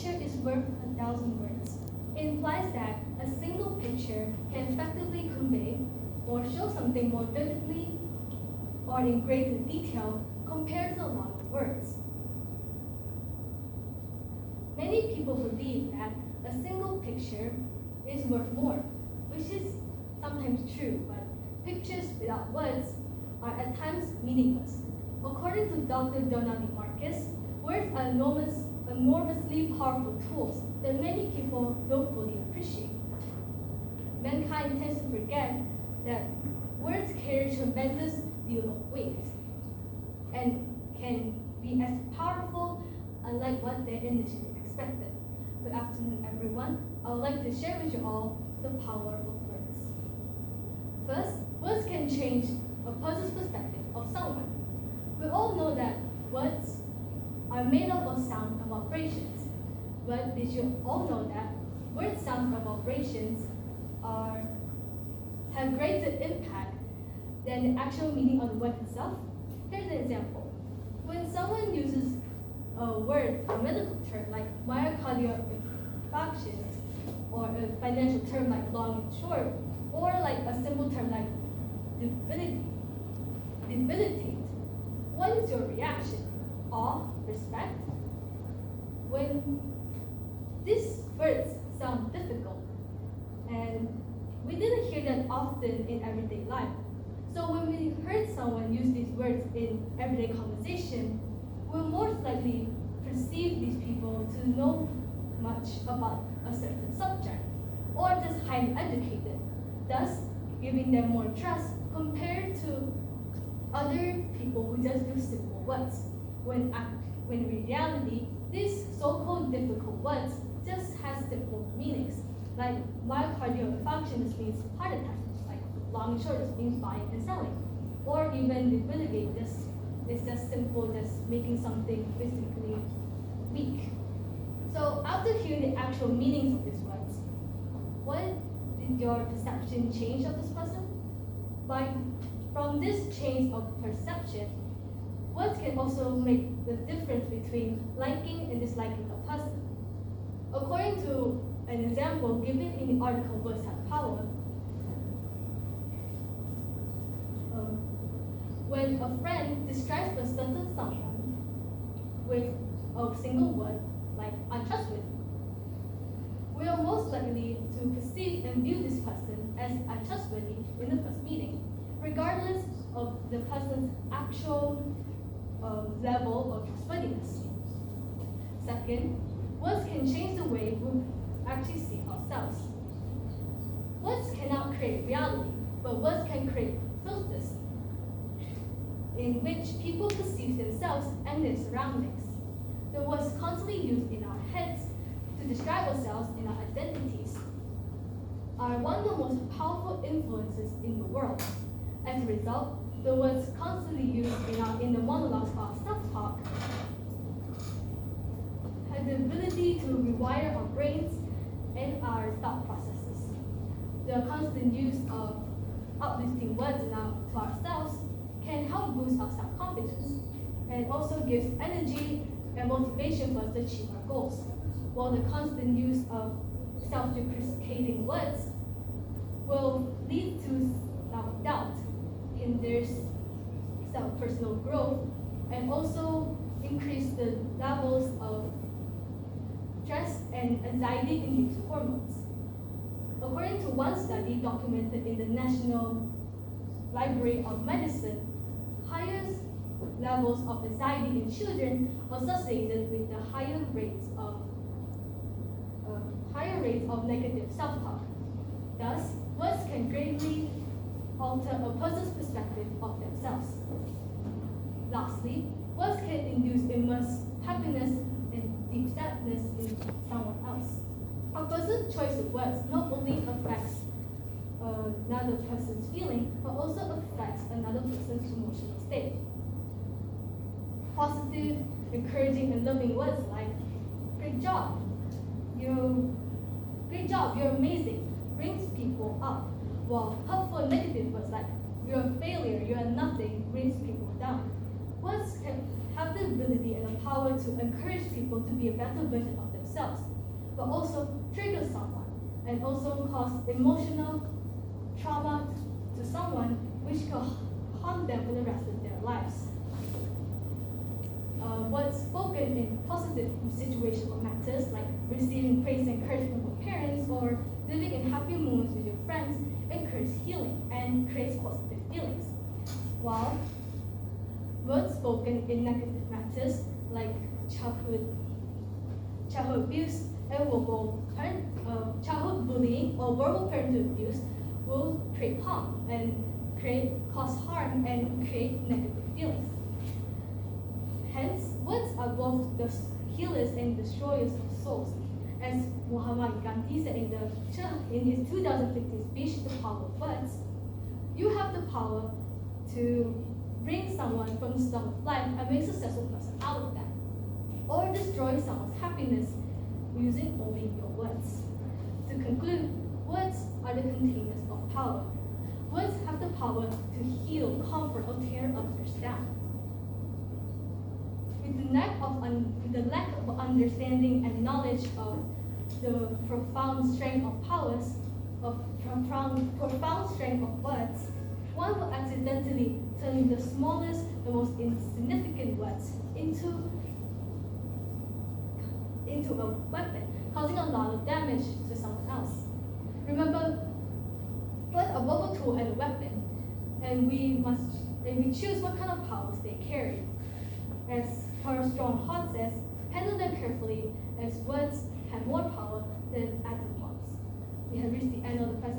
picture is worth 1,000 words implies that a single picture can effectively convey or show something more vividly or in greater detail compared to a lot of words. Many people believe that a single picture is worth more, which is sometimes true, but pictures without words are at times meaningless. According to Dr. Donald Marcus, words are enormously powerful tools that many people don't fully appreciate. Mankind tends to forget that words carry a tremendous deal of weight and can be as powerful, unlike what they initially expected. Good afternoon, everyone. I would like to share with you all the power of words. First, words can change a person's perspective of someone. We all know that words are made up of sound and vibrations. But did you all know that words, sounds, and vibrations have greater impact than the actual meaning of the word itself? Here's an example. When someone uses a word, a medical term like myocardial infarction, or a financial term like long and short, or like a simple term like debilitate, what is your reaction? Awe, respect? When these words sound difficult, and we didn't hear that often in everyday life. So when we heard someone use these words in everyday conversation, we'll most likely perceive these people to know much about a certain subject, or just highly educated, thus giving them more trust compared to other people who just use simple words. When in reality, these so-called difficult words just has simple meanings. Like myocardial infarction just means heart attack, like long and short just means buying and selling. Or even debilitate, this is just simple, just making something physically weak. So after hearing the actual meanings of these words, what did your perception change of this person? From this change of perception, words can also make the difference between liking and disliking a person. According to an example given in the article Words Have Power, when a friend describes a certain someone with a single word, like untrustworthy, we are most likely to perceive and view this person as untrustworthy in the first meeting, regardless of the person's actual level of trustworthiness. Second, words can change the way we actually see ourselves. Words cannot create reality, but words can create filters in which people perceive themselves and their surroundings. The words constantly used in our heads to describe ourselves and our identities are one of the most powerful influences in the world. As a result, the words constantly used in the monologues of self-talk have the ability to rewire our brains and our thought processes. The constant use of uplifting words to ourselves can help boost our self-confidence and also gives energy and motivation for us to achieve our goals, while the constant use of self-depreciating words will lead to self-doubt, hinders personal growth, and also increase the levels of stress and anxiety-induced hormones. According to one study documented in the National Library of Medicine, higher levels of anxiety in children are associated with the higher rates of negative self-talk. Thus, words can greatly alter a person's perspective of themselves. Lastly, words can induce immense happiness and deep sadness in someone else. A person's choice of words not only affects another person's feeling, but also affects another person's emotional state. Positive, encouraging, and loving words like "great job," "you're amazing," brings people up, while hurtful and negative words like "you're a failure," "you're nothing," brings people down. words can have the ability and the power to encourage people to be a better version of themselves, but also trigger someone and also cause emotional trauma to someone, which can haunt them for the rest of their lives. Words spoken in positive situational matters, like receiving praise and encouragement from parents or living in happy moments with your friends, encourage healing and creates positive feelings. While words spoken in negative matters, like childhood abuse and childhood bullying or verbal parental abuse, will create harm and cause harm and create negative feelings. Hence, words are both the healers and destroyers of souls. As Mahatma Gandhi said in his 2015 speech, The Power of Words, you have the power to bring someone from the slum of life and make a successful person out of that, or destroy someone's happiness using only your words. To conclude, words are the containers of power. Words have the power to heal, comfort, or tear others down. With the lack of understanding and knowledge of the profound strength of words, one will accidentally turn the smallest, the most insignificant words into a weapon, causing a lot of damage to someone else. Remember, words are both a tool and a weapon, and we choose what kind of powers they carry. As her strong heart says, handle them carefully, as words have more power than atoms. We have reached the end of the presentation.